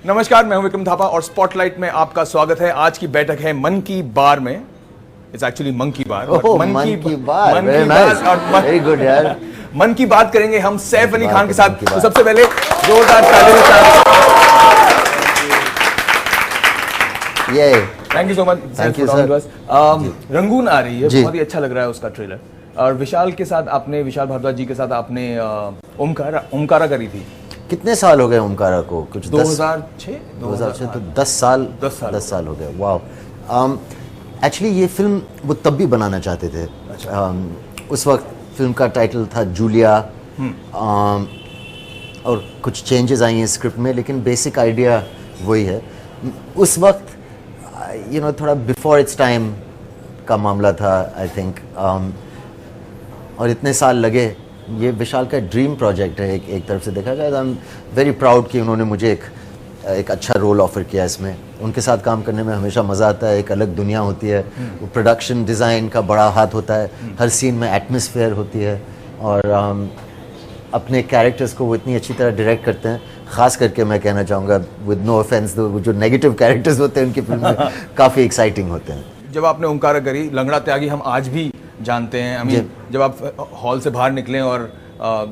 नमस्कार, मैं हूं विक्रम थापा और स्पॉटलाइट में आपका स्वागत है। आज की बैठक है मन की बार में। इट्स एक्चुअली मन की बार। मन की बार वेरी गुड यार। मन की बात करेंगे हम सैफ अली खान के साथ। तो सबसे पहले जोरदार तालियां। ये thank you so much. Thank you sir. Rangoon आ रही है, बहुत ही अच्छा लग रहा है उसका ट्रेलर। और विशाल के साथ आपने, विशाल भारद्वाज जी के साथ आपने ओमकारा करी थी। कितने साल हो गए ओमकारा को? कुछ 2006 तो 10 साल हो गए। वाह। एक्चुअली ये फिल्म वो तब भी बनाना चाहते थे। उस वक्त फिल्म का टाइटल था जूलिया, और कुछ चेंजेस आई हैं स्क्रिप्ट में, लेकिन बेसिक आइडिया वही है। उस वक्त थोड़ा बिफोर इट्स टाइम का मामला था आई थिंक, और इतने साल लगे। ये विशाल का ड्रीम प्रोजेक्ट है एक तरफ से देखा जाए। आई एम वेरी प्राउड कि उन्होंने मुझे एक अच्छा रोल ऑफर किया इसमें। उनके साथ काम करने में हमेशा मज़ा आता है। एक अलग दुनिया होती है, वो प्रोडक्शन डिज़ाइन का बड़ा हाथ होता है, हर सीन में एटमॉस्फेयर होती है, और अपने कैरेक्टर्स को वो इतनी अच्छी तरह डायरेक्ट करते हैं। ख़ास करके मैं कहना चाहूँगा, विद नो ऑफेंस, जो नेगेटिव कैरेक्टर्स होते हैं उनकी फिल्म में काफ़ी एक्साइटिंग होते हैं। जब आपने ओमकारा करी, लंगड़ा त्यागी हम आज भी जानते हैं। जब आप हॉल से बाहर निकलें और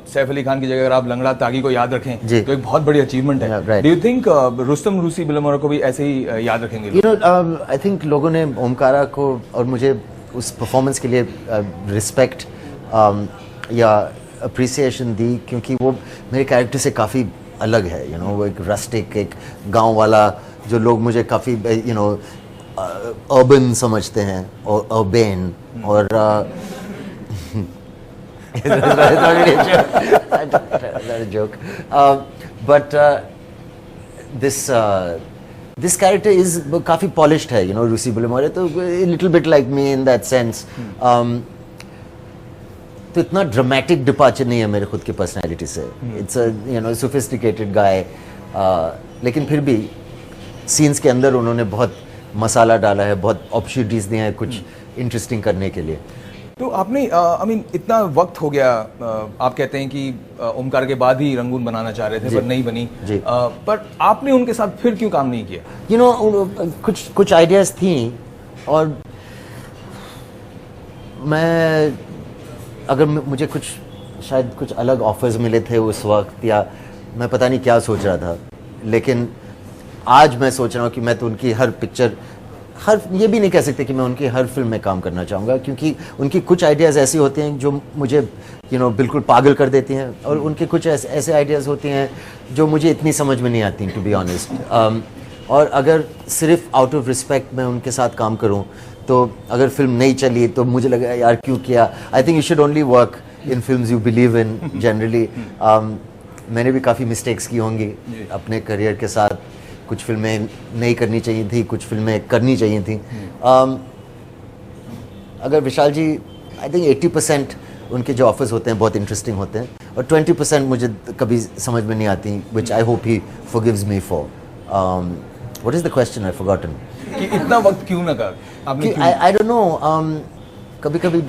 सैफ अली खान की जगह अगर आप लंगड़ा त्यागी को याद रखें तो एक बहुत बड़ी अचीवमेंट है। डू यू थिंक रुस्तम रूसी बिलमोरा को भी ऐसे ही याद रखेंगे? आई थिंक लोगों ने ओमकारा को और मुझे उस परफॉर्मेंस के लिए रिस्पेक्ट या अप्रिसिएशन दी, क्योंकि वो मेरे कैरेक्टर से काफ़ी अलग है। वो एक रस्टिक, एक गाँव वाला, जो लोग मुझे काफ़ी अर्बन समझते हैं, और अर्बेन, और joke, but this character is काफी polished है, रूसी बिलमोरा, तो a little bit like me in that sense. तो इतना ड्रामेटिक डिपार्चर नहीं है मेरे खुद की पर्सनैलिटी से। इट्स अ सोफिस्टिकेटेड गाय, लेकिन फिर भी सीन्स के अंदर उन्होंने बहुत मसाला डाला है, बहुत अपॉर्चुनिटीज दी हैं कुछ इंटरेस्टिंग करने के लिए। तो आपने इतना वक्त हो गया, आप कहते हैं कि ओमकार के बाद ही रंगून बनाना चाह रहे थे पर नहीं बनी, पर आपने उनके साथ फिर क्यों काम नहीं किया? कुछ आइडियाज थी, और मैं अगर मुझे शायद कुछ अलग ऑफर्स मिले थे उस वक्त, या मैं पता नहीं क्या सोच रहा था, लेकिन आज मैं सोच रहा हूँ कि मैं तो उनकी हर पिक्चर, ये भी नहीं कह सकते कि मैं उनकी हर फिल्म में काम करना चाहूँगा, क्योंकि उनकी कुछ आइडियाज़ ऐसी होती हैं जो मुझे बिल्कुल पागल कर देती हैं, और उनके कुछ ऐसे आइडियाज़ होती हैं जो मुझे इतनी समझ में नहीं आती, टू बी ऑनेस्ट। और अगर सिर्फ आउट ऑफ रिस्पेक्ट मैं उनके साथ काम करूँ, तो अगर फिल्म नहीं चली तो मुझे लगा यार क्यों किया। I think you should only work in films you believe in generally. मैंने भी काफ़ी मिस्टेक्स की होंगी अपने करियर के साथ। कुछ फिल्में नहीं करनी चाहिए थी, कुछ फिल्में करनी चाहिए थी। अगर विशाल जी, आई थिंक 80% उनके जो ऑफर्स होते हैं बहुत इंटरेस्टिंग होते हैं, और 20% मुझे कभी समझ में नहीं आती, which I hope he forgives me for. What is the question? I forgotten. कि इतना वक्त क्यों ना कर? आई डोंट नो, कभी कभी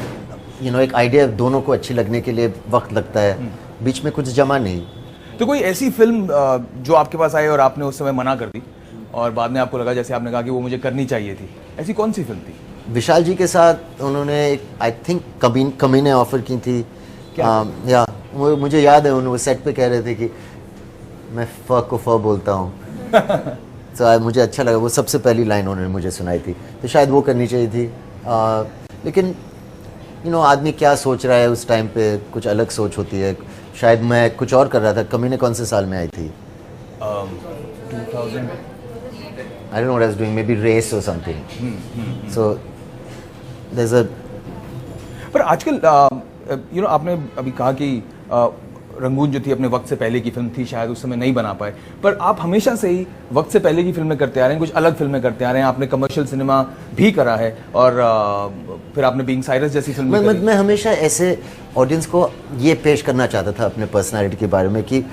एक आइडिया दोनों को अच्छी लगने के लिए वक्त लगता है, बीच में कुछ जमा नहीं। तो कोई ऐसी फिल्म जो आपके पास आई और आपने उस समय मना कर दी, और बाद में आपको लगा, जैसे आपने कहा कि वो मुझे करनी चाहिए थी, ऐसी कौन सी फिल्म थी? विशाल जी के साथ उन्होंने आई थिंक कमीने ऑफर की थी। या मुझे याद है, उन्होंने सेट पे कह रहे थे कि मैं फ को फ बोलता हूँ। तो मुझे अच्छा लगा, वो सबसे पहली लाइन उन्होंने मुझे सुनाई थी, तो शायद वो करनी चाहिए थी। लेकिन आदमी क्या सोच रहा है उस टाइम पे, कुछ अलग सोच होती है। शायद मैं कुछ और कर रहा था। कमीने कौन से साल में आई थी? 2000। I don't know what I was doing, maybe race or something. So there's a. पर आजकल आपने अभी कहा कि रंगून जो थी अपने वक्त से पहले की फिल्म थी, शायद उस समय नहीं बना पाए, पर आप हमेशा से ही वक्त से पहले की फिल्में करते आ रहे हैं, कुछ अलग फिल्में करते आ रहे हैं। आपने कमर्शियल सिनेमा भी करा है, और फिर आपने बीइंग साइरस जैसी फिल्म मैं हमेशा ऐसे ऑडियंस को ये पेश करना चाहता था अपने पर्सनालिटी के बारे में, कि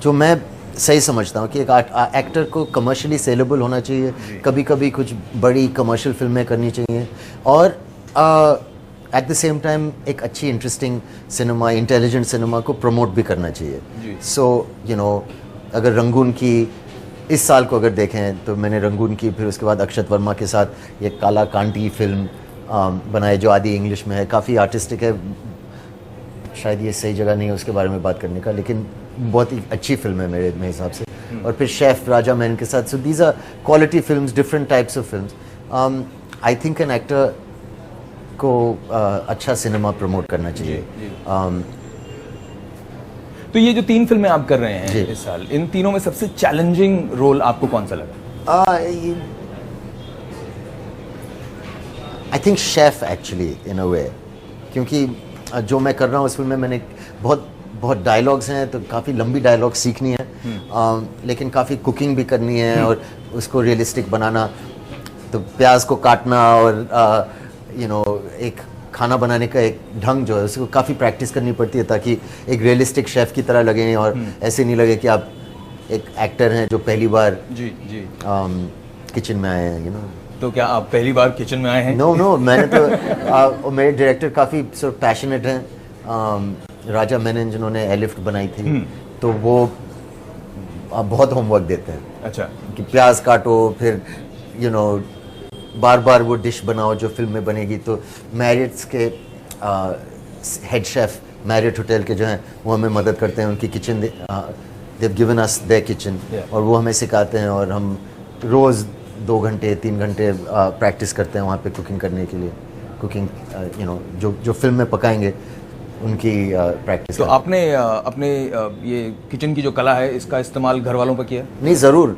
जो मैं सही समझता हूँ कि एक एक्टर को कमर्शियली सेलेबल होना चाहिए, कभी कभी कुछ बड़ी कमर्शियल फिल्में करनी चाहिए, और एट द सेम टाइम एक अच्छी इंटरेस्टिंग सिनेमा, इंटेलिजेंट सिनेमा को प्रमोट भी करना चाहिए। सो अगर रंगून की इस साल को अगर देखें तो मैंने रंगून की, फिर उसके बाद अक्षत वर्मा के साथ ये काला कांटी फिल्म बनाई जो आदि इंग्लिश में है, काफ़ी आर्टिस्टिक है। शायद ये सही जगह नहीं है उसके बारे में बात करने का, लेकिन बहुत ही अच्छी फिल्म है मेरे हिसाब से। और फिर शेफ राजा मैनन के साथ, so these are quality films, different types of films. I think an actor को अच्छा सिनेमा प्रमोट करना चाहिए। तो ये जो 3 फिल्में आप कर रहे हैं इस साल, इन तीनों में सबसे चैलेंजिंग रोल आपको कौन सा लगा? I think chef actually in a way, क्योंकि जो मैं कर रहा हूँ उस फिल्म में मैंने बहुत डायलॉग्स हैं, तो काफ़ी लंबी डायलॉग सीखनी है, लेकिन काफ़ी कुकिंग भी करनी है और उसको रियलिस्टिक बनाना, तो प्याज को काटना और एक खाना बनाने का एक ढंग जो है उसको काफ़ी प्रैक्टिस करनी पड़ती है ताकि एक रियलिस्टिक शेफ़ की तरह लगे और ऐसे नहीं लगे कि आप एक एक्टर हैं जो पहली बार किचन में आए हैं। तो क्या आप पहली बार किचन में आए हैं? नो मैंने तो मेरे डायरेक्टर काफ़ी पैशनेट हैं, राजा मेनन जिन्होंने एलिफ्ट बनाई थी, तो वो बहुत होमवर्क देते हैं। अच्छा। कि प्याज काटो, फिर बार बार वो डिश बनाओ जो फिल्म में बनेगी। तो मैरियट्स के हेड शेफ मैरियट होटल के जो हैं वो हमें मदद करते हैं, उनकी kitchen they have given us there kitchen, और वो हमें सिखाते हैं और हम रोज़ 2 घंटे 3 घंटे प्रैक्टिस करते हैं वहाँ पे कुकिंग करने के लिए। कुकिंग जो फिल्म में पकाएंगे उनकी प्रैक्टिस। तो आपने अपने ये किचन की जो कला है इसका इस्तेमाल घर वालों पर किया? नहीं, ज़रूर।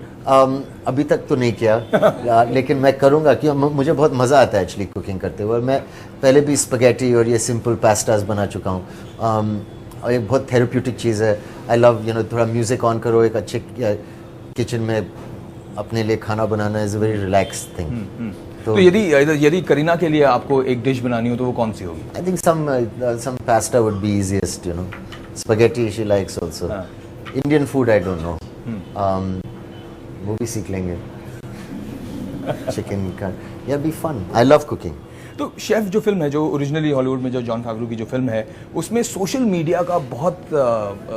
अभी तक तो नहीं किया लेकिन मैं करूँगा, कि मुझे बहुत मज़ा आता है एक्चुअली कुकिंग करते हुए। और मैं पहले भी स्पगेटी और ये सिंपल पास्ताज बना चुका हूँ, और एक बहुत थेरेप्यूटिक चीज़ है। आई लव थोड़ा म्यूज़िक ऑन करो, एक अच्छे किचन में अपने लिए खाना बनाना is a very relax thing. तो यदि करीना के लिए आपको एक डिश बनानी हो तो वो कौन सी होगी? I think some pasta would be easiest, spaghetti she likes also. Indian food I don't know, वो भी सीख लेंगे। चिकन का या be fun, I love cooking. तो शेफ जो फिल्म है, जो ओरिजिनली हॉलीवुड में जो जॉन फावरो की जो फिल्म है, उसमें सोशल मीडिया का बहुत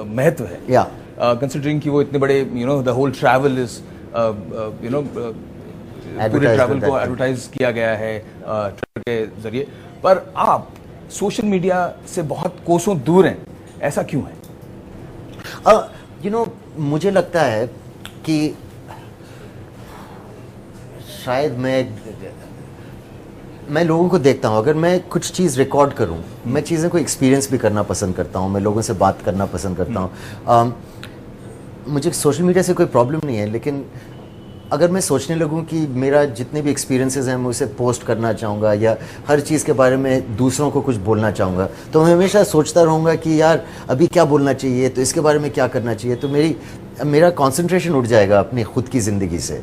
महत्व है। या कंसिडरिंग कि वो इतने बड़े द होल ट्रैवल इज पूरे ट्रैवल को एडवर्टाइज किया गया है ट्विटर के जरिए, पर आप सोशल मीडिया से बहुत कोसों दूर हैं, ऐसा क्यों है? मुझे लगता है कि शायद मैं लोगों को देखता हूँ, अगर मैं कुछ चीज़ रिकॉर्ड करूँ, मैं चीज़ें को एक्सपीरियंस भी करना पसंद करता हूँ, मैं लोगों से बात करना पसंद करता हूँ। मुझे सोशल मीडिया से कोई प्रॉब्लम नहीं है, लेकिन अगर मैं सोचने लगूं कि मेरा जितने भी एक्सपीरियंसेस हैं मैं उसे पोस्ट करना चाहूँगा या हर चीज़ के बारे में दूसरों को कुछ बोलना चाहूँगा, तो मैं हमेशा सोचता रहूँगा कि यार अभी क्या बोलना चाहिए, तो इसके बारे में क्या करना चाहिए, तो मेरा कंसंट्रेशन उठ जाएगा अपनी खुद की ज़िंदगी से।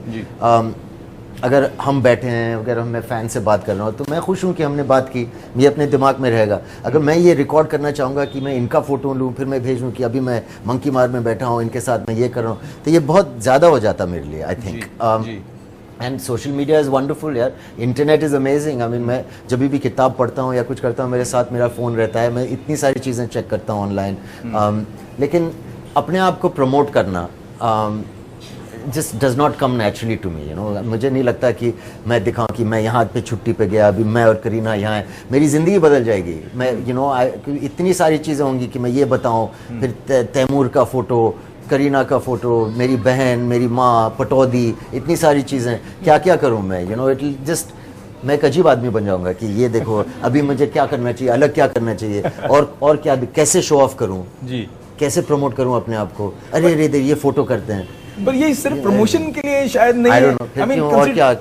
अगर हम बैठे हैं, अगर मैं फ़ैन से बात कर रहा हूँ तो मैं खुश हूँ कि हमने बात की, ये अपने दिमाग में रहेगा। अगर मैं ये रिकॉर्ड करना चाहूँगा कि मैं इनका फ़ोटो लूँ, फिर मैं भेजूँ कि अभी मैं मंकी मार में बैठा हूँ, इनके साथ मैं ये कर रहा हूँ, तो ये बहुत ज़्यादा हो जाता मेरे लिए, I think. And social media is wonderful यार, internet is amazing. I mean मैं जब भी किताब पढ़ता हूँ या कुछ करता हूँ, मेरे साथ मेरा फ़ोन रहता है, मैं इतनी सारी चीज़ें चेक करता हूँ ऑनलाइन। लेकिन अपने आप को प्रमोट करना just does not come naturally to me, मुझे नहीं लगता कि मैं दिखाऊं कि मैं यहाँ पे छुट्टी पे गया, अभी मैं और करीना यहाँ है, मेरी ज़िंदगी बदल जाएगी। मैं इतनी सारी चीज़ें होंगी कि मैं ये बताऊं, फिर तैमूर का फ़ोटो, करीना का फ़ोटो, मेरी बहन, मेरी माँ, पटौदी, इतनी सारी चीज़ें, क्या क्या करूँ मैं, इट जस्ट मैं एक अजीब आदमी बन जाऊँगा कि ये देखो अभी मुझे क्या करना चाहिए, अलग क्या करना चाहिए, और क्या, कैसे शो ऑफ करूँ जी, कैसे प्रमोट करूँ अपने आप को, अरे ये फ़ोटो करते हैं। पर ये सिर्फ प्रमोशन के लिए शायद नहीं है। I mean,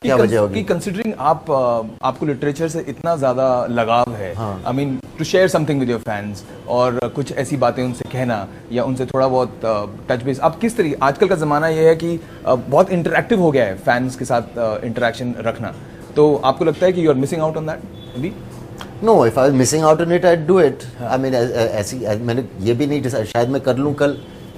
क्या वजह होगी? कंसिडरिंग आपको लिटरेचर से इतना ज्यादा लगाव है, I mean to share something with your fans और कुछ ऐसी बातें उनसे कहना या उनसे थोड़ा बहुत टच बेस, आप किस तरीके, आजकल का जमाना ये है कि बहुत इंटरैक्टिव हो गया है, फैंस के साथ इंटरेक्शन रखना, तो आपको लगता है कि you are missing out on that अभी? No, if I was missing out on it, I'd do it. I mean, मैंने ये भी नहीं डिसाइड, शायद मैं कर लूँ कल,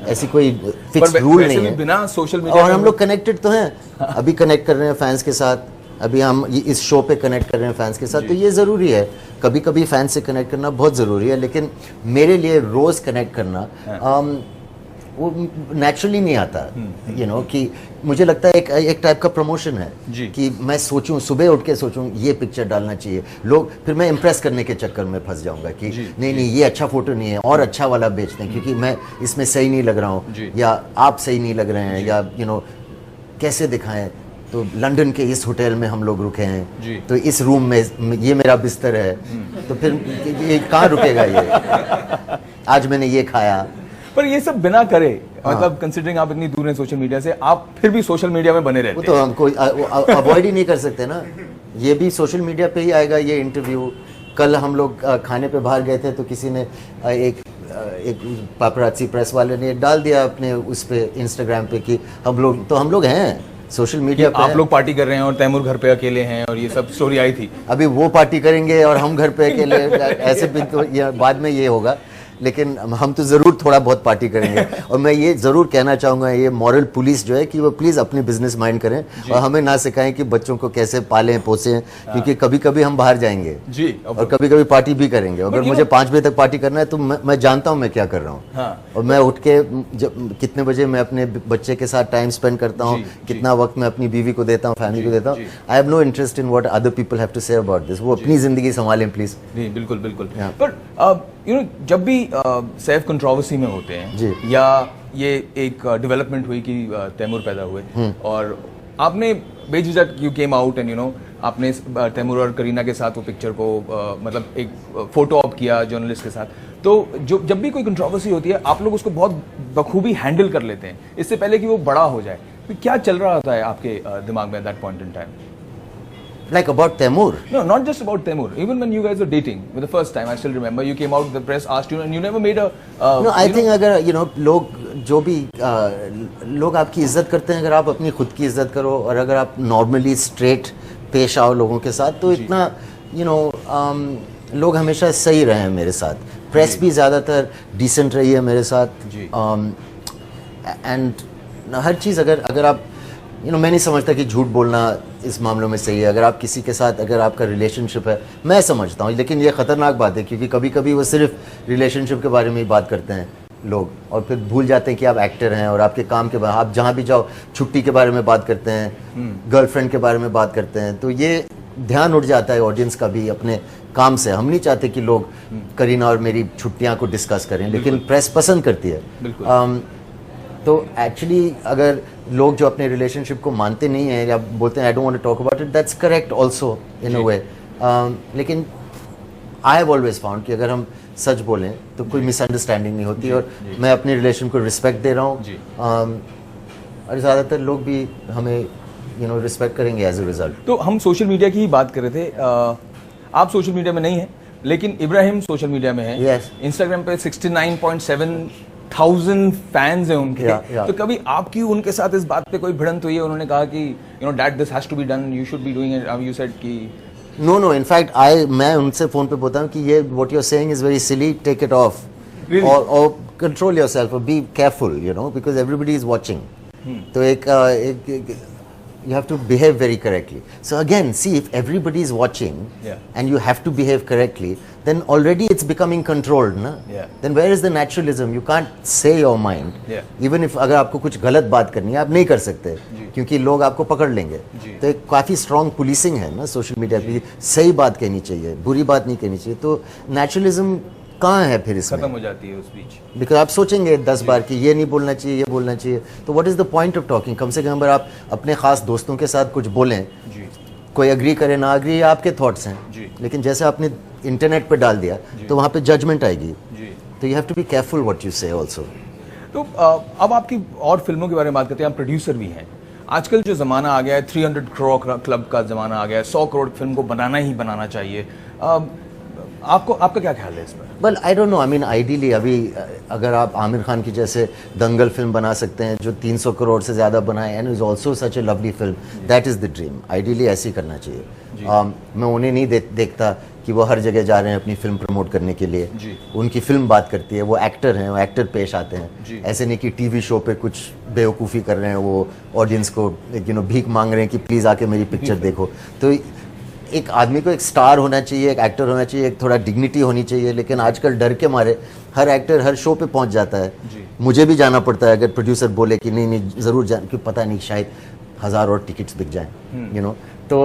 ऐसी कोई फिक्स रूल नहीं है। बिना सोशल मीडिया और हम लोग कनेक्टेड तो हैं, अभी कनेक्ट कर रहे हैं फैंस के साथ, अभी हम इस शो पे कनेक्ट कर रहे हैं फैंस के साथ, तो ये ज़रूरी है, कभी कभी फैंस से कनेक्ट करना बहुत ज़रूरी है, लेकिन मेरे लिए रोज़ कनेक्ट करना वो नेचुरली नहीं आता, यू नो, कि मुझे लगता है एक टाइप का प्रमोशन है जी। कि मैं सोचूं, सुबह उठ के सोचूं ये पिक्चर डालना चाहिए, लोग फिर मैं इम्प्रेस करने के चक्कर में फंस जाऊंगा कि नहीं नहीं ये अच्छा फोटो नहीं है और अच्छा वाला बेचते हैं क्योंकि मैं इसमें सही नहीं लग रहा हूँ या आप सही नहीं लग रहे हैं या यू नो कैसे दिखाएं। तो लंदन के इस होटल में हम लोग रुके हैं, तो इस रूम में ये मेरा बिस्तर है, तो फिर ये कहाँ रुकेगा ये, आज मैंने ये खाया। पर ये सब बिना करे, मतलब कंसिडरिंग आप इतनी दूर हैं सोशल मीडिया से, आप फिर भी सोशल मीडिया में बने रहते वो तो हम कोई अवॉइड ही नहीं कर सकते ना, ये भी सोशल मीडिया पे ही आएगा ये इंटरव्यू। कल हम लोग खाने पे बाहर गए थे तो किसी ने एक पापराची प्रेस वाले ने डाल दिया अपने उस पे इंस्टाग्राम पे कि हम लोग हैं सोशल मीडिया पे, आप लोग पार्टी कर रहे हैं और तैमूर घर पे अकेले हैं और ये सब स्टोरी आई थी। अभी वो पार्टी करेंगे और हम घर पे अकेले ऐसे भी तो बाद में ये होगा, लेकिन हम तो ज़रूर थोड़ा बहुत पार्टी करेंगे। और मैं ये ज़रूर कहना चाहूँगा, ये मॉरल पुलिस जो है कि वो प्लीज़ अपनी बिजनेस माइंड करें और हमें ना सिखाएं कि बच्चों को कैसे पालें पोसें, क्योंकि कभी कभी हम बाहर जाएंगे जी और कभी कभी पार्टी भी करेंगे। अगर मुझे 5 बजे तक पार्टी करना है तो मैं जानता हूँ मैं क्या कर रहा हूँ, और मैं उठ के कितने बजे मैं अपने बच्चे के साथ टाइम स्पेंड करता हूँ, कितना वक्त मैं अपनी बीवी को देता हूँ, फैमिली को देता हूँ। I have no interest in what other people have to say about this. वो अपनी जिंदगी संभालें प्लीज। जी बिल्कुल बिल्कुल। पर यू नो जब भी सैफ कंट्रोवर्सी में होते हैं या ये एक डेवलपमेंट हुई कि तैमूर पैदा हुए और आपने बेझिझक you came out and you know आपने तैमूर और करीना के साथ वो पिक्चर को मतलब एक फोटो ऑप किया जर्नलिस्ट के साथ, तो जब भी कोई कंट्रोवर्सी होती है आप लोग उसको बहुत बखूबी हैंडल कर लेते हैं इससे पहले कि वो बड़ा हो जाए। तो क्या चल रहा होता है आपके दिमाग में that point in time? Like about Taimur? No, not just about Taimur. Even when you guys were dating for the first time, I still remember you came out, the press asked you, and you never made a. No, I think अगर you know लोग जो भी लोग आपकी इज्जत करते हैं, अगर आप अपनी खुद की इज्जत करो और अगर आप नॉर्मली स्ट्रेट पेश आओ लोगों के साथ, तो इतना you know लोग हमेशा सही रहे हैं मेरे साथ। प्रेस भी ज़्यादातर डिसेंट रही है मेरे साथ, एंड हर चीज़ अगर आप मैं नहीं समझता कि झूठ बोलना इस मामलों में सही है। अगर आप किसी के साथ अगर आपका रिलेशनशिप है, मैं समझता हूँ, लेकिन ये ख़तरनाक बात है क्योंकि कभी कभी वो सिर्फ रिलेशनशिप के बारे में ही बात करते हैं लोग और फिर भूल जाते हैं कि आप एक्टर हैं और आपके काम के बारे, आप जहाँ भी जाओ छुट्टी के बारे में बात करते हैं, गर्लफ्रेंड के बारे में बात करते हैं, तो ये ध्यान उठ जाता है ऑडियंस का भी अपने काम से। हम नहीं चाहते कि लोग करीना और मेरी छुट्टियाँ को डिस्कस करें, लेकिन प्रेस पसंद करती है। तो एक्चुअली अगर लोग जो अपने रिलेशनशिप को मानते नहीं हैं या बोलते हैं I don't want to talk about it, that's correct also in a way, लेकिन आई हैव ऑलवेज फाउंड कि अगर हम सच बोलें तो कोई मिसअंडरस्टैंडिंग नहीं होती और मैं अपने रिलेशन को रिस्पेक्ट दे रहा हूँ और ज़्यादातर लोग भी हमें रिस्पेक्ट करेंगे एज अ रिजल्ट। तो हम सोशल मीडिया की ही बात कर रहे थे, आप सोशल मीडिया में नहीं हैं लेकिन इब्राहिम सोशल मीडिया में है। इंस्टाग्राम पे 69.7,000 फैंस हैं उनके। तो कभी आपकी उनके साथ इस बात पे कोई भिड़ंत हुई है? उन्होंने कहा कि dad this has to be done, you should be doing it, you said कि नो इनफैक्ट मैं उनसे फोन पे बोलता हूँ कि ये what you are saying is very silly, take it off और कंट्रोल योरसेल्फ और be careful because everybody is watching. तो एक you have to behave very correctly. So again, see, if everybody is watching and you have to behave correctly, then already it's becoming controlled, na? Then where is the naturalism? You can't say your mind. Even if अगर आपको कुछ गलत बात करनी है आप नहीं कर सकते क्योंकि लोग आपको पकड़ लेंगे। तो एक काफ़ी स्ट्रॉन्ग पुलिसिंग है ना सोशल मीडिया पे, सही बात कहनी चाहिए, बुरी बात नहीं कहनी चाहिए। तो नेचुरलिज्म कहाँ है फिर इसमें? खत्म हो जाती है उस बीच। बिकॉज आप सोचेंगे 10 बार कि ये नहीं बोलना चाहिए, ये बोलना चाहिए, तो what is the point of talking? कम से कम अगर आप अपने खास दोस्तों के साथ कुछ बोलें, कोई अग्री करे ना अग्री, आपके थॉट्स हैं, लेकिन जैसे आपने इंटरनेट पे डाल दिया तो वहाँ पे जजमेंट आएगी। तो you have to be careful what you say also. तो अब आपकी और फिल्मों के बारे में बात करते हैं। आप प्रोड्यूसर भी हैं। आजकल जो ज़माना आ गया है, 300 करोड़ क्लब का ज़माना आ गया है, 100 करोड़ फिल्म को बनाना ही बनाना चाहिए। आपका क्या ख्याल है इस पर? Well I don't no, I mean ideally अभी अगर आप आमिर खान की जैसे दंगल फिल्म बना सकते हैं जो 300 करोड़ से ज़्यादा बनाए and is also such A lovely film, that is the dream. Ideally ऐसे ही करना चाहिए। मैं उन्हें नहीं देखता कि वो हर जगह जा रहे हैं अपनी फिल्म प्रमोट करने के लिए। उनकी फिल्म बात करती है, वो एक्टर हैं, वो एक्टर पेश आते हैं। ऐसे नहीं कि टीवी शो पे कुछ बेवकूफ़ी कर रहे हैं, वो ऑडियंस को भीख मांग रहे हैं कि प्लीज़ आके मेरी पिक्चर देखो। तो एक आदमी को एक स्टार होना चाहिए, एक एक्टर होना चाहिए, एक थोड़ा डिग्निटी होनी चाहिए, लेकिन आजकल डर के मारे हर एक्टर हर शो पे पहुंच जाता है। मुझे भी जाना पड़ता है अगर प्रोड्यूसर बोले कि नहीं नहीं ज़रूर जान, क्योंकि पता नहीं शायद 1000 और टिकट्स बिक जाएं, यू नो। तो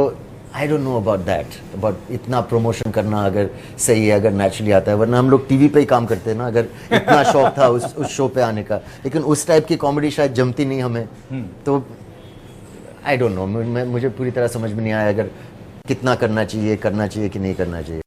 आई don't know about that, about इतना प्रमोशन करना अगर सही है, अगर नेचुरली आता है, वरना हम लोग टीवी पे ही काम करते हैं ना। अगर इतना शौक था उस शो पे आने का, लेकिन उस टाइप की कॉमेडी शायद जमती नहीं हमें, तो आई डोंट नो, मुझे पूरी तरह समझ में नहीं आया अगर कितना करना चाहिए कि नहीं करना चाहिए।